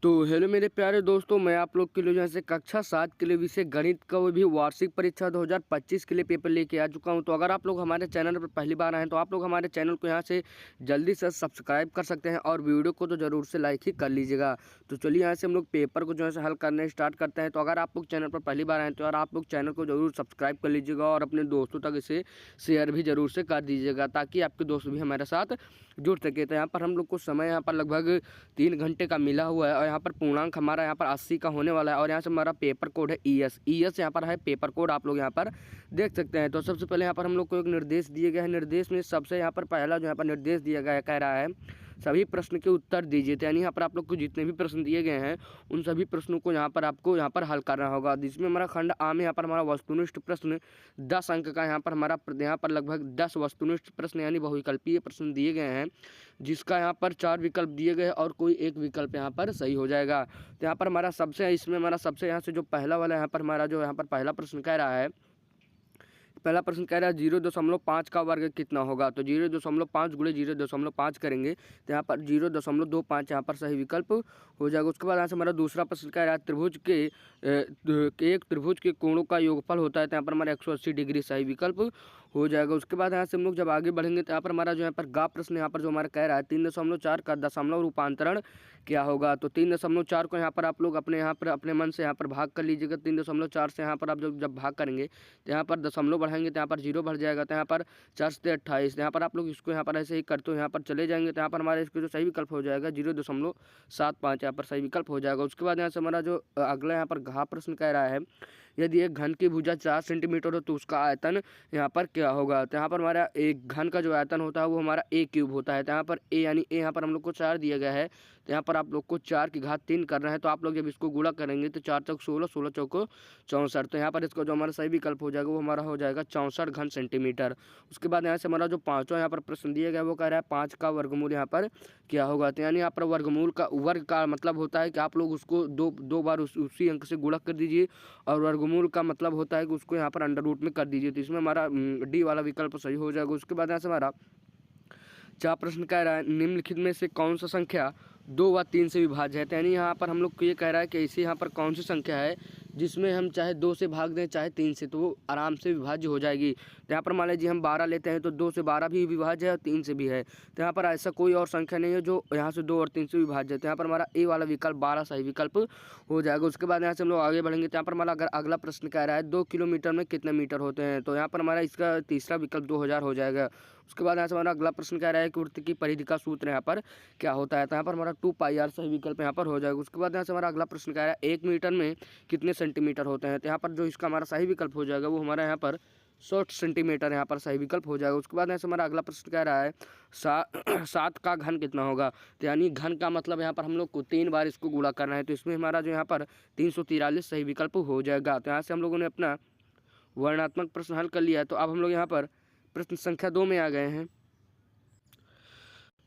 तो हेलो मेरे प्यारे दोस्तों, मैं आप लोग के लिए जैसे कक्षा 7 के लिए विषय गणित का वो भी वार्षिक परीक्षा 2025 के लिए पेपर लेके आ चुका हूं। तो अगर आप लोग हमारे चैनल पर पहली बार आए हैं तो आप लोग हमारे चैनल को यहां से जल्दी से सब्सक्राइब कर सकते हैं और वीडियो को तो ज़रूर से लाइक ही कर लीजिएगा। तो चलिए यहाँ से हम लोग पेपर को जो है हल करने स्टार्ट करते हैं। तो अगर आप लोग चैनल पर पहली बार आए तो यार आप लोग चैनल को जरूर सब्सक्राइब कर लीजिएगा और अपने दोस्तों तक इसे शेयर भी जरूर से कर दीजिएगा ताकि आपके दोस्त भी हमारे साथ जुड़ सके। तो यहाँ पर हम लोग को समय यहाँ पर लगभग 3 घंटे का मिला हुआ है और यहाँ पर पूर्णांक हमारा यहाँ पर 80 का होने वाला है। और यहाँ से हमारा पेपर कोड है ES यहाँ पर है पेपर कोड, आप लोग यहाँ पर देख सकते हैं। तो सबसे पहले यहाँ पर हम लोग को एक निर्देश दिए गए हैं। निर्देश में सबसे यहाँ पर पहला जो यहाँ पर निर्देश दिया गया है, कह रहा है सभी प्रश्न के उत्तर दीजिए। तो यानी यहाँ पर आप लोग को जितने भी प्रश्न दिए गए हैं उन सभी प्रश्नों को यहाँ पर आपको यहाँ पर हल करना होगा। जिसमें हमारा खंड आ में यहाँ पर हमारा वस्तुनिष्ठ प्रश्न 10 अंक का यहाँ पर हमारा यहाँ पर लगभग 10 वस्तुनिष्ठ प्रश्न यानी बहुविकल्पीय प्रश्न दिए गए हैं, जिसका यहाँ पर 4 विकल्प दिए गए और कोई एक विकल्प यहाँ पर सही हो जाएगा। तो यहाँ पर हमारा इसमें हमारा सबसे यहाँ से जो पहला वाला यहाँ पर हमारा जो यहाँ पर पहला प्रश्न कह रहा है, पहला प्रश्न कह रहा है 0.5 का वर्ग कितना होगा। तो 0.5 गुणे 0.5 करेंगे तो यहाँ पर 0.25 यहाँ पर सही विकल्प हो जाएगा। उसके बाद यहाँ से हमारा दूसरा प्रश्न कह रहा है एक त्रिभुज के कोणों का योगफल होता है। तो यहाँ पर हमारा 180 डिग्री सही विकल्प हो जाएगा। उसके बाद यहाँ से हम लोग जब आगे बढ़ेंगे तो यहाँ पर हमारा जो यहाँ पर गा प्रश्न यहाँ पर जो हमारा कह रहा है 3.4 का दशमलव रूपांतरण क्या होगा। तो 3.4 को यहाँ पर आप लोग अपने मन से यहाँ पर भाग कर लीजिएगा। 3.4 से यहाँ पर आप जब भाग करेंगे तो यहाँ पर दशमलव बढ़ाएंगे तो यहाँ पर 0 बढ़ जाएगा। तो यहाँ पर 4 से 28 यहाँ पर आप लोग इसको यहाँ पर ऐसे ही करते हो यहाँ पर चले जाएंगे तो यहाँ पर हमारा इसको जो सही विकल्प हो जाएगा 0.75 यहाँ पर सही विकल्प हो जाएगा। उसके बाद यहाँ से हमारा जो अगला यहाँ पर घा प्रश्न कह रहा है यदि एक घन की भुजा 4 सेंटीमीटर हो तो उसका आयतन यहाँ पर क्या होगा। तो यहाँ पर हमारा एक घन का जो आयतन होता है वो हमारा a क्यूब होता है। तो यहाँ पर a यानी a यहाँ पर हम लोग को 4 दिया गया है। तो यहाँ पर आप लोग को 4 की घात 3 करना है। तो आप लोग जब इसको गुणा करेंगे तो 4 चौक 16, 16 चौको 64। तो यहाँ पर इसको जो हमारा सही विकल्प हो जाएगा वो हमारा हो जाएगा 64 घन सेंटीमीटर। उसके बाद यहाँ से हमारा जो पाँचवा यहाँ पर प्रश्न दिया गया वो कह रहा है 5 का वर्गमूल यहाँ पर क्या होगा। तो यानी यहाँ पर वर्ग का मतलब होता है कि आप लोग उसको दो बार उसी अंक से गुणा कर दीजिए और वर्गमूल का मतलब होता है कि उसको यहाँ पर अंडर रूट में कर दीजिए। तो इसमें हमारा डी वाला विकल्प सही हो जाएगा। उसके बाद यहाँ से हमारा 4 प्रश्न कह रहा है निम्नलिखित में से कौन सा संख्या 2 व 3 से विभाज्य है। तो यानी यहाँ पर हम लोग को ये कह रहा है कि ऐसी यहाँ पर कौन सी संख्या है जिसमें हम चाहे 2 से भाग दें चाहे 3 से तो वो आराम से विभाज्य हो जाएगी। तो यहाँ पर मान लीजिए हम 12 लेते हैं तो 2 से 12 भी विभाज्य है और 3 से भी है। तो यहाँ पर ऐसा कोई और संख्या नहीं है जो यहाँ से 2 और 3 से विभाज्य है। तो यहाँ पर हमारा ए वाला विकल्प 12 सही विकल्प हो जाएगा। उसके बाद यहाँ से हम लोग आगे बढ़ेंगे तो यहाँ पर हमारा अगर अगला प्रश्न कह रहा है 2 किलोमीटर में कितने मीटर होते हैं। तो यहाँ पर हमारा इसका तीसरा विकल्प 2000 हो जाएगा। उसके बाद यहाँ से हमारा अगला प्रश्न कह रहा है कि वृत्त की परिधि का सूत्र यहाँ पर क्या होता है। तो यहाँ पर हमारा 2πr सही विकल्प यहाँ पर हो जाएगा। उसके बाद यहाँ से हमारा अगला प्रश्न कह रहा है 1 मीटर में कितने सेंटीमीटर होते हैं। तो यहाँ पर जो इसका हमारा सही विकल्प हो जाएगा वो हमारा यहाँ पर 100 सेंटीमीटर यहाँ पर सही विकल्प हो जाएगा। उसके बाद यहाँ से हमारा अगला प्रश्न कह रहा है 7 का घन कितना होगा। तो यानी घन का मतलब यहाँ पर हम लोग को 3 बार इसको गुणा करना है। तो इसमें हमारा जो यहाँ पर 343 सही विकल्प हो जाएगा। तो यहाँ से हम लोगों ने अपना वर्णनात्मक प्रश्न हल कर लिया है। तो अब हम लोग यहाँ पर प्रश्न संख्या 2 में आ गए हैं।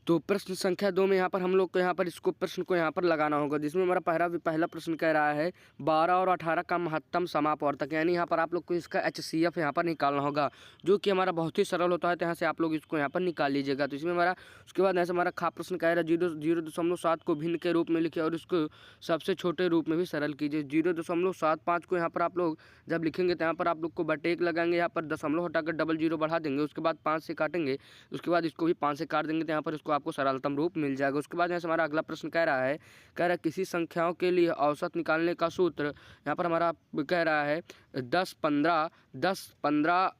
तो प्रश्न संख्या 2 में यहाँ पर हम लोग को यहाँ पर इसको प्रश्न को यहाँ पर लगाना होगा, जिसमें हमारा पहला प्रश्न कह रहा है 12 और 18 का महत्तम समापवर्तक। यानी यहाँ पर आप लोग को इसका HCF यहाँ पर निकालना होगा, जो कि हमारा बहुत ही सरल होता है। तो यहाँ से आप लोग इसको यहाँ पर निकाल लीजिएगा। तो इसमें हमारा उसके बाद यहाँ से हमारा खा प्रश्न कह रहा है 0.7 को भिन्न के रूप में लिखे और इसको सबसे छोटे रूप में भी सरल कीजिए। 0.75 को यहाँ पर आप लोग जब लिखेंगे तो यहाँ पर आप लोग को बटे 1 लगाएंगे, यहाँ पर दशमलव हटाकर डबल 0 बढ़ा देंगे, उसके बाद 5 से काटेंगे, उसके बाद इसको भी 5 से काट देंगे तो यहाँ पर इसको आपको सरलतम रूप मिल जाएगा। उसके बाद यहाँ से हमारा अगला प्रश्न कह रहा है किसी संख्याओं के लिए औसत निकालने का सूत्र यहाँ पर हमारा कह रहा है 10, 15,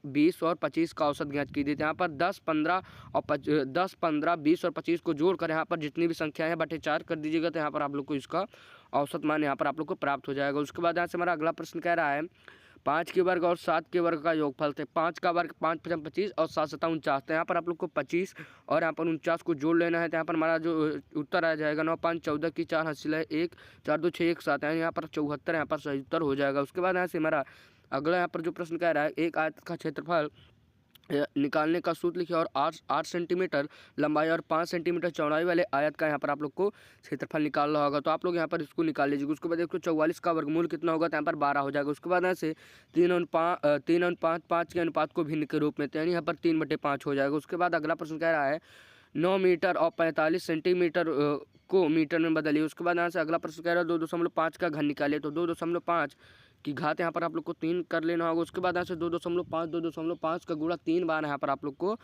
20 और 25 का औसत ज्ञात कीजिए। यहाँ पर 10, 15, 20 और 25 को जोड़कर यहाँ पर जितनी भी संख्याएं हैं बटे 4 कर दीजिएगा। तो यहाँ पर आप लोग को इसका औसत मान यहाँ पर आप लोग को प्राप्त हो जाएगा। उसके बाद यहाँ से हमारा अगला प्रश्न कह रहा है 5 के वर्ग और 7 के वर्ग का योगफल थे। 5 का वर्ग 5 × 25 और 7 × 7 49। तो यहाँ पर आप लोग को 25 और यहाँ पर 49 को जोड़ लेना है। तो यहाँ पर हमारा जो उत्तर आ जाएगा 9, 5, 14 की 4 हासिल है 1, 4, 2, 6, 1, 7 है यहाँ पर 74 यहाँ पर सही उत्तर हो जाएगा। उसके बाद यहाँ से हमारा अगला यहाँ पर जो प्रश्न कह रहा है एक आयत का क्षेत्रफल निकालने का सूत्र लिखिए और 8 सेंटीमीटर लंबाई और 5 सेंटीमीटर चौड़ाई वाले आयत का यहाँ पर आप लोग को क्षेत्रफल निकालना होगा। तो आप लोग यहाँ पर इसको निकाल लीजिएगा। उसके बाद 144 का वर्गमूल कितना होगा। तो यहाँ पर 12 हो जाएगा। उसके बाद यहाँ से 3 और 5 के अनुपात को भिन्न के रूप में, तो यानी यहाँ पर 3/5 हो जाएगा। उसके बाद अगला प्रश्न कह रहा है 9 मीटर और 45 सेंटीमीटर को मीटर में बदलिए। उसके बाद यहाँ से अगला प्रश्न कह रहा है 2.5 का घन निकालिए। तो 2.5 की घात यहाँ पर आप लोग को 3 कर लेना होगा। उसके बाद यहाँ से 2.5 का गुणा 3 बार यहाँ पर आप लोग को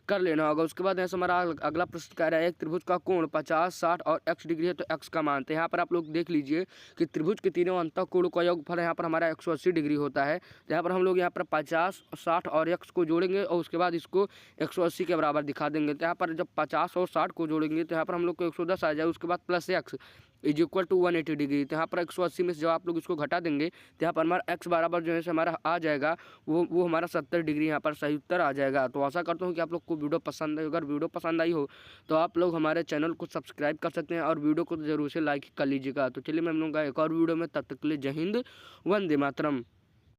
कर लेना होगा। उसके बाद ऐसे हमारा अगला प्रश्न कह रहा है एक त्रिभुज का कोण 50, 60 और x डिग्री है, तो x का मान। तो यहाँ पर आप लोग देख लीजिए कि त्रिभुज के तीनों अंतःकोणों का योगफल यहाँ पर हमारा 180 डिग्री होता है। तो यहाँ पर हम लोग यहाँ पर 50, 60 और x को जोड़ेंगे और उसके बाद इसको 180 के बराबर दिखा देंगे। तो यहाँ पर जब 50 और 60 को जोड़ेंगे तो यहाँ पर हम लोग को 110 आ जाए। उसके बाद plus x is equal to 180 degree. तो यहाँ पर 180 में से जब आप लोग इसको घटा देंगे तो यहाँ पर हमारा x बराबर जो है हमारा आ जाएगा वो हमारा 70 डिग्री यहाँ पर सही उत्तर आ जाएगा। तो आशा करता हूँ कि आप लोग को वीडियो पसंद आई। अगर वीडियो पसंद आई हो तो आप लोग हमारे चैनल को सब्सक्राइब कर सकते हैं और वीडियो को जरूर से लाइक कर लीजिएगा। तो चलिए मैं मिलूंगा एक और वीडियो में, तब तक के लिए जय हिंद, वंदे मातरम।